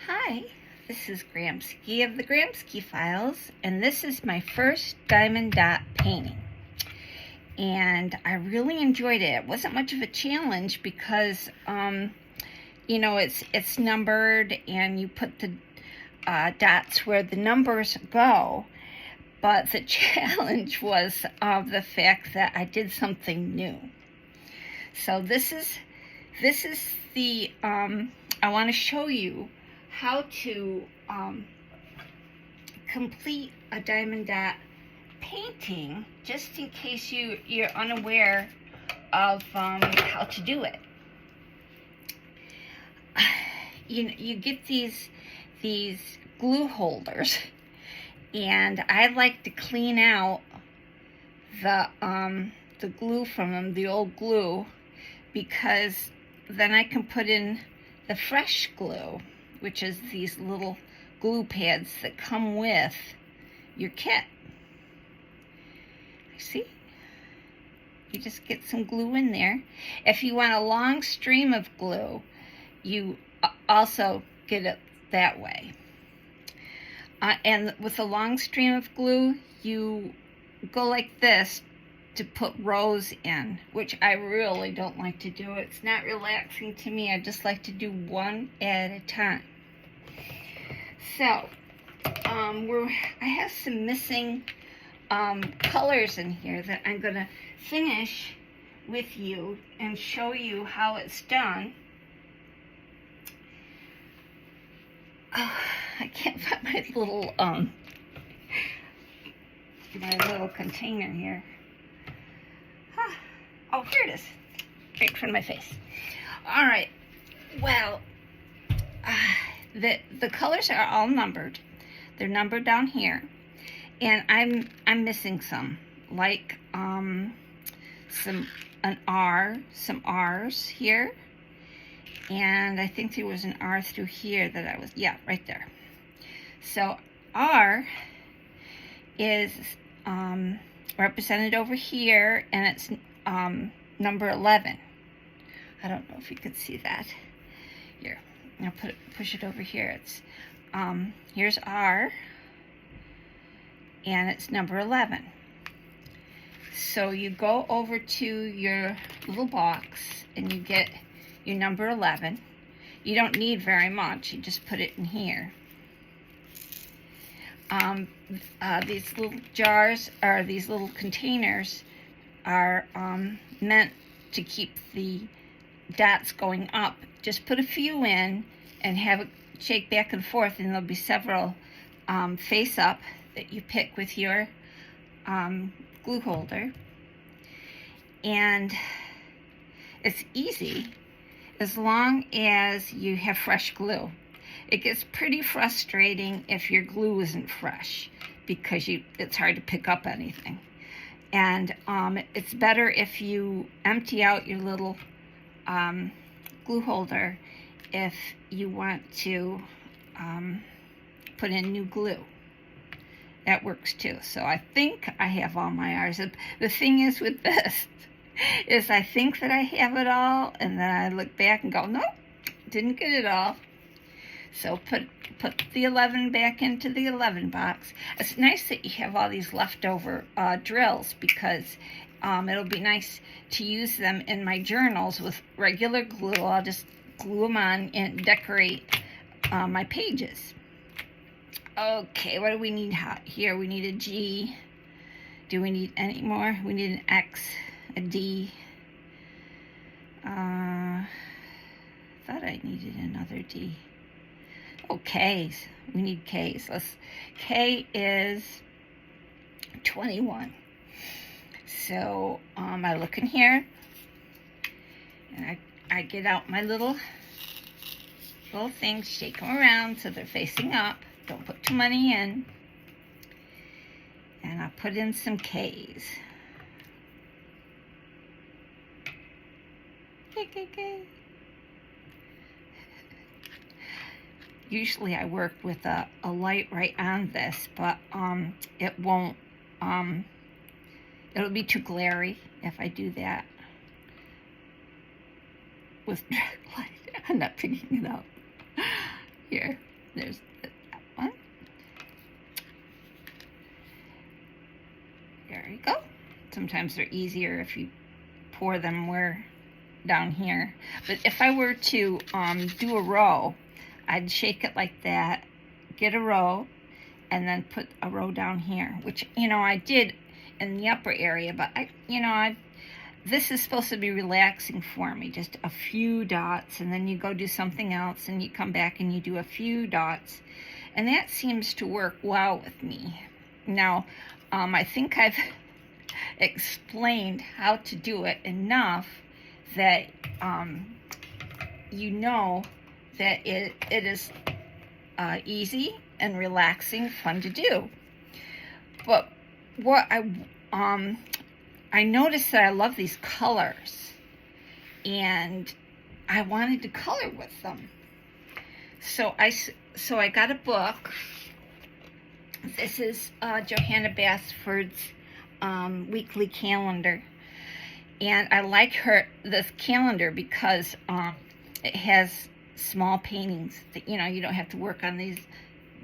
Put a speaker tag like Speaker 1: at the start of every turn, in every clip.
Speaker 1: Hi, this is Gramski of the Gramski Files, and this is my first diamond dot painting. And I really enjoyed it. It wasn't much of a challenge because, it's numbered and you put the dots where the numbers go. But the challenge was the fact that I did something new. So this is the, I want to show you how to complete a diamond dot painting, just in case you're unaware of how to do it. You get these glue holders, and I like to clean out the glue from them, the old glue, because then I can put in the fresh glue, which is these little glue pads that come with your kit. See? You just get some glue in there. If you want a long stream of glue, you also get it that way. And with a long stream of glue, you go like this to put rows in, which I really don't like to do. It's not relaxing to me. I just like to do one at a time. So, I have some missing colors in here that I'm going to finish with you and show you how it's done. I can't find my little container here. Oh, here it is, right in front of my face. All right. Well, the colors are all numbered. They're numbered down here, and I'm missing some, like some R's here, and I think there was an R through here that right there. So R is represented over here, and it's number 11. I don't know if you could see that. Here, I'll push it over here. It's here's R, and it's number 11. So you go over to your little box and you get your number 11. You don't need very much. You just put it in here. These little jars, or these little containers, are meant to keep the dots going up. Just put a few in and have it shake back and forth, and there'll be several face up that you pick with your glue holder. And it's easy as long as you have fresh glue. It gets pretty frustrating if your glue isn't fresh, because it's hard to pick up anything. And it's better if you empty out your little glue holder if you want to put in new glue. That works too. So I think I have all my R's. The thing is with this is I think that I have it all, and then I look back and go, nope, didn't get it all. So put the 11 back into the 11 box. It's nice that you have all these leftover drills, because it'll be nice to use them in my journals with regular glue. I'll just glue them on and decorate my pages. Okay, what do we need here? We need a G. Do we need any more? We need an X, a D. Thought I needed another D. Oh, K's. We need K's. K is 21. So I look in here, and I get out my little things, shake them around so they're facing up. Don't put too many in. And I put in some K's. K. Usually I work with a light right on this, but it won't, it'll be too glary if I do that with dark light. I'm not picking it up. Here, There's that one. There you go. Sometimes they're easier if you pour them where down here. But if I were to do a row, I'd shake it like that, get a row, and then put a row down here, which, you know, I did in the upper area, but this is supposed to be relaxing for me, just a few dots, and then you go do something else, and you come back and you do a few dots, and that seems to work well with me. Now, I think I've explained how to do it enough that you know that it is easy and relaxing, fun to do. But what I noticed that I love these colors, and I wanted to color with them. So I got a book. This is Johanna Basford's weekly calendar, and I like this calendar because it has small paintings that, you know, you don't have to work on these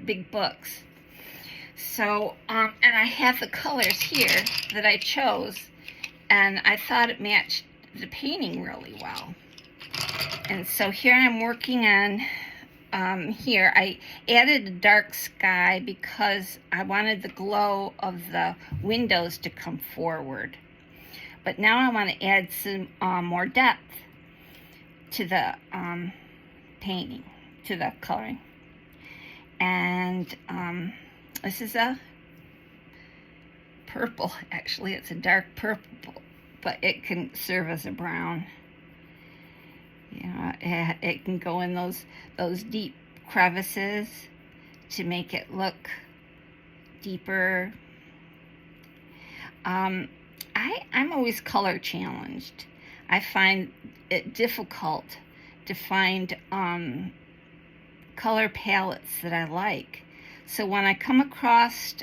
Speaker 1: big books. So and I have the colors here that I chose, and I thought it matched the painting really well. And so here I'm working on here I added a dark sky because I wanted the glow of the windows to come forward. But now I want to add some more depth to the painting, to the coloring. And this is a purple. Actually, it's a dark purple, but it can serve as a brown. You know, it can go in those deep crevices to make it look deeper. I'm always color challenged. I find it difficult to find color palettes that I like. So when I come across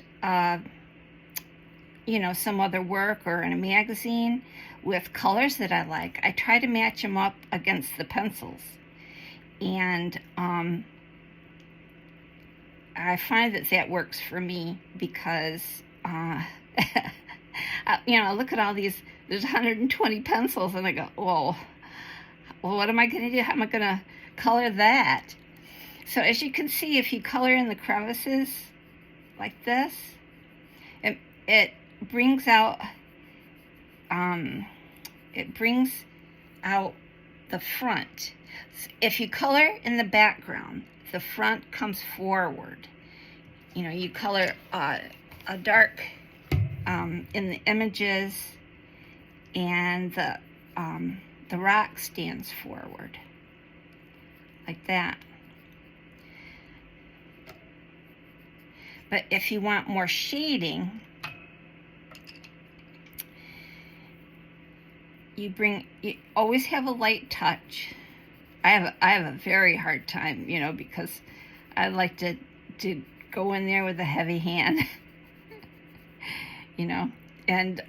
Speaker 1: you know, some other work or in a magazine with colors that I like, I try to match them up against the pencils. And I find that works for me because you know, look at all these, there's 120 pencils, and I go, whoa, well, what am I going to do? How am I going to color that? So as you can see, if you color in the crevices like this, it brings out the front. If you color in the background, the front comes forward. You know, you color a dark in the images, and the rock stands forward like that. But if you want more shading, you always have a light touch. I have a very hard time, you know, because I like to go in there with a heavy hand. You know, and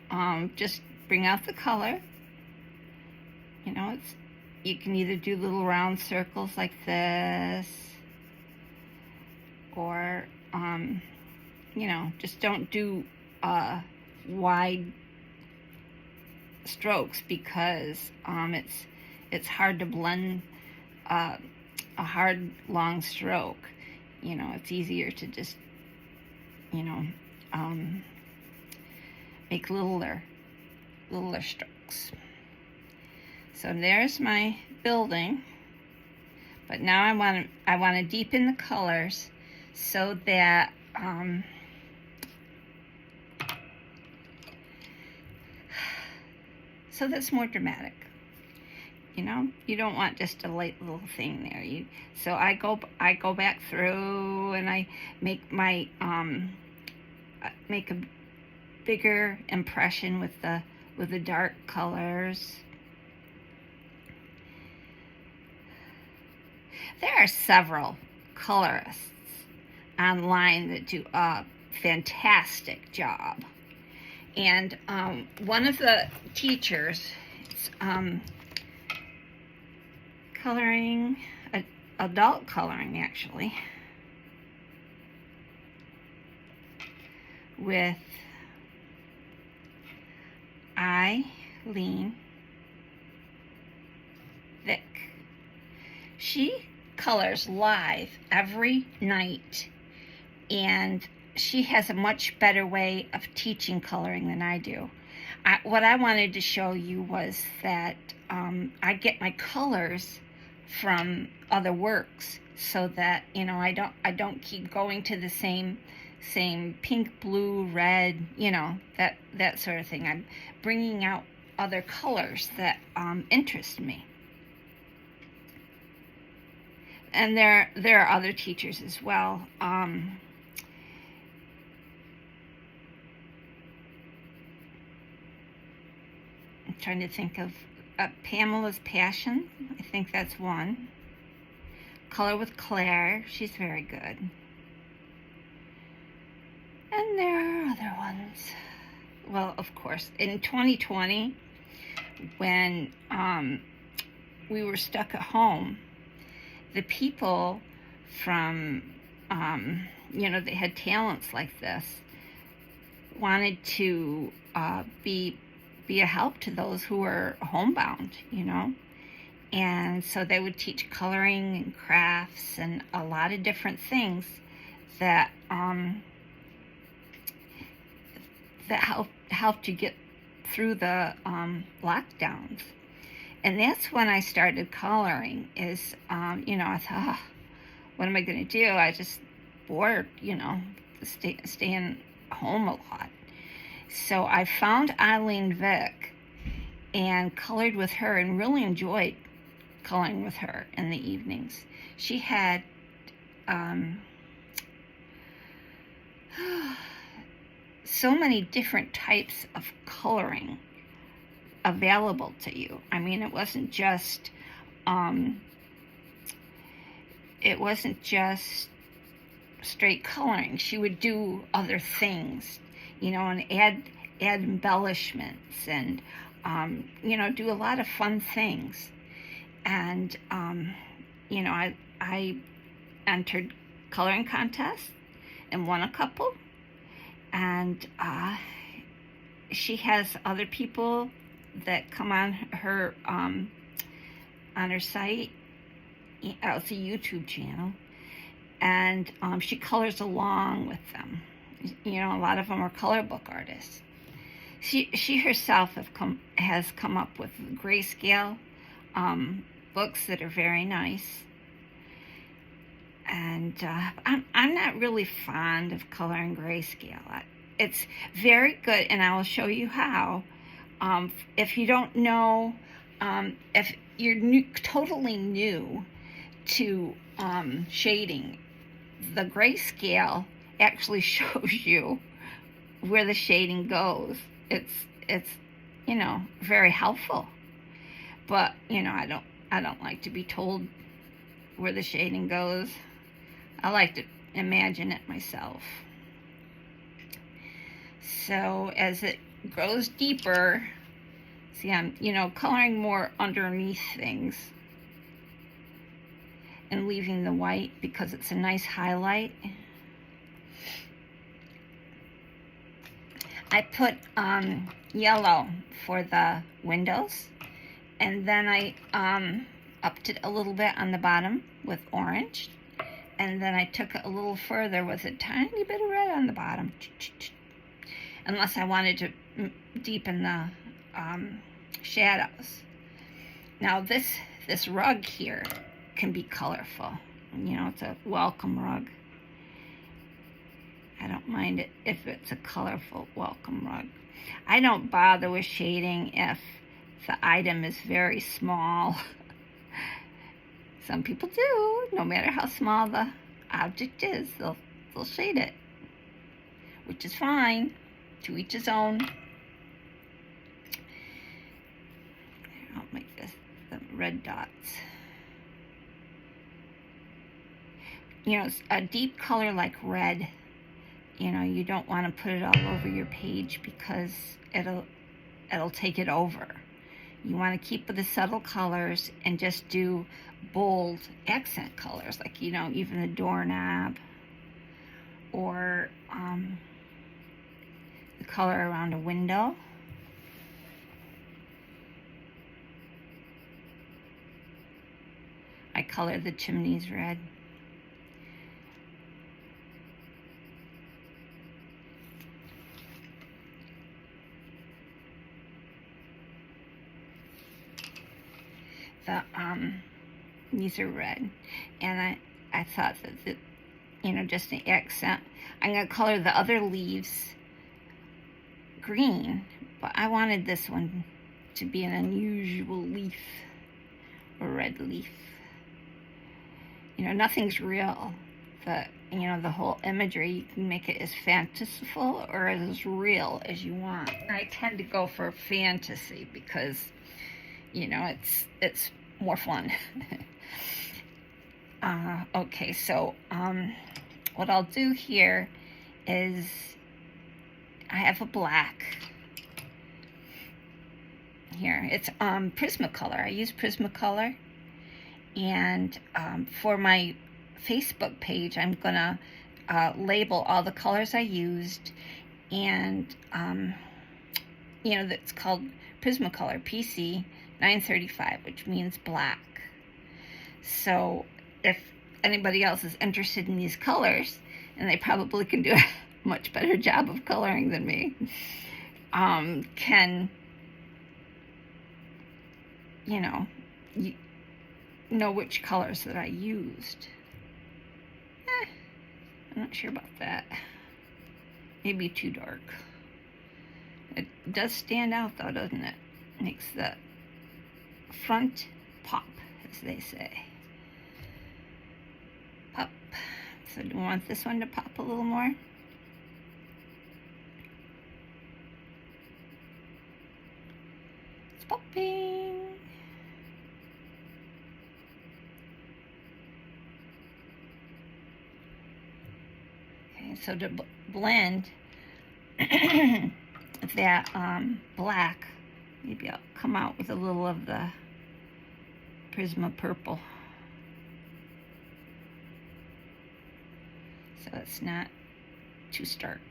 Speaker 1: just bring out the color. You know, you can either do little round circles like this, or you know, just don't do wide strokes, because it's hard to blend a hard long stroke. You know, it's easier to just, you know, make littler strokes. So there's my building, but now I want to deepen the colors so that that's more dramatic. You know, you don't want just a light little thing there. So I go back through and I make my make a bigger impression with the dark colors. There are several colorists online that do a fantastic job. And one of the teachers, coloring, adult coloring actually, with Eileen Vick. She colors live every night, and she has a much better way of teaching coloring than I do. What I wanted to show you was that I get my colors from other works, so that I don't keep going to the same pink, blue, red, that sort of thing. I'm bringing out other colors that interest me. And there are other teachers as well. I'm trying to think of Pamela's Passion. I think that's one. Color with Claire. She's very good. And there are other ones. Well, of course, in 2020, when we were stuck at home, the people from, they had talents like this, wanted to be a help to those who were homebound, and so they would teach coloring and crafts and a lot of different things that helped you get through the lockdowns. And that's when I started coloring. I thought, what am I going to do? I just bored, staying home a lot. So I found Eileen Vick and colored with her, and really enjoyed coloring with her in the evenings. She had so many different types of coloring available to you. I mean, it wasn't just straight coloring. She would do other things, and add embellishments, and do a lot of fun things. And I entered coloring contests and won a couple. And she has other people that come on her site. It's a YouTube channel, and she colors along with them. A lot of them are color book artists. She herself has come up with grayscale books that are very nice. And I'm not really fond of coloring grayscale. It's very good, and I will show you how. If you don't know, if you're totally new to shading, the grayscale actually shows you where the shading goes. It's very helpful. But I don't like to be told where the shading goes. I like to imagine it myself. So as it grows deeper, see, I'm coloring more underneath things and leaving the white because it's a nice highlight. I put yellow for the windows, and then I upped it a little bit on the bottom with orange, and then I took it a little further with a tiny bit of red on the bottom, unless I wanted to deepen the shadows. Now this rug here can be colorful. It's a welcome rug. I don't mind it if it's a colorful welcome rug. I don't bother with shading if the item is very small. Some people do. No matter how small the object is, they'll shade it, which is fine. To each his own. I'll make this the red dots. A deep color like red, you don't want to put it all over your page because it'll take it over. You want to keep with the subtle colors and just do bold accent colors, like even the doorknob, or color around a window. I color the chimneys red. These are red, and I thought that you know, just an accent. I'm gonna color the other leaves green, but I wanted this one to be an unusual leaf, a red leaf. You know, nothing's real, but you know, the whole imagery, you can make it as fanciful or as real as you want. I tend to go for fantasy because, you know, it's more fun. Okay, so what I'll do here is I have a black here. It's Prismacolor. I use Prismacolor, and for my Facebook page, I'm gonna label all the colors I used, and you know, that's called Prismacolor PC 935, which means black. So if anybody else is interested in these colors, and they probably can do a much better job of coloring than me, can, you know which colors that I used. I'm not sure about that. Maybe too dark. It does stand out though, doesn't it? Makes the front pop, as they say. Pop. So do we want this one to pop a little more? It's popping. Okay, so to blend that black, maybe I'll come out with a little of the Prisma purple, so it's not too stark.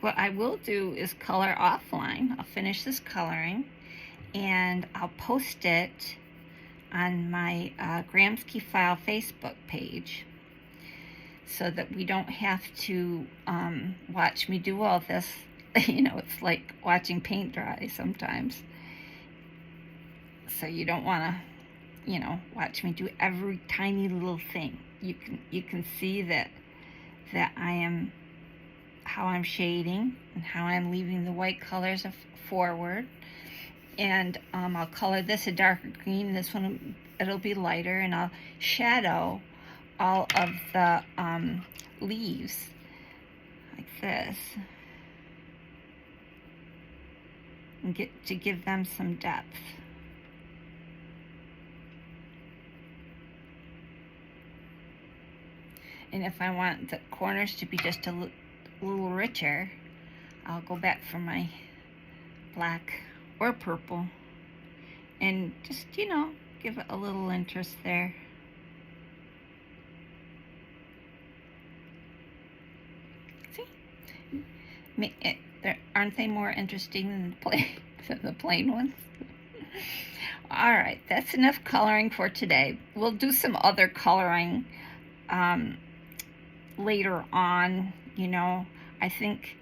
Speaker 1: What I will do is color offline. I'll finish this coloring and I'll post it on my Gramski File Facebook page, so that we don't have to watch me do all this. You know, it's like watching paint dry sometimes. So you don't want to, you know, watch me do every tiny little thing. You can see that I am, how I'm shading and how I'm leaving the white colors forward. And I'll color this a darker green. This one, it'll be lighter, and I'll shadow all of the leaves like this, and to give them some depth. And if I want the corners to be just a little richer, I'll go back for my black or purple and just, you know, give it a little interest there. See? Aren't they more interesting than the plain ones? All right, that's enough coloring for today. We'll do some other coloring later on. You know, I think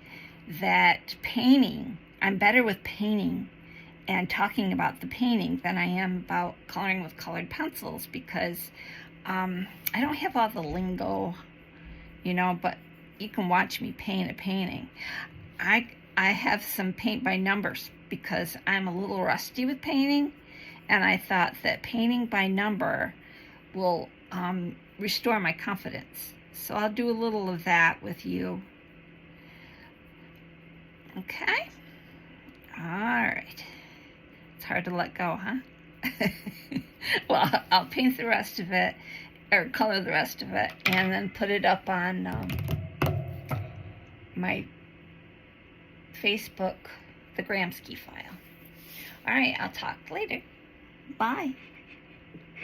Speaker 1: that painting, I'm better with painting and talking about the painting than I am about coloring with colored pencils, because I don't have all the lingo, you know, but you can watch me paint a painting. I have some paint by numbers because I'm a little rusty with painting, and I thought that painting by number will restore my confidence. So I'll do a little of that with you. Okay? All right. It's hard to let go, huh? Well, I'll paint the rest of it, or color the rest of it, and then put it up on my Facebook, the Gramski file. All right, I'll talk later. Bye.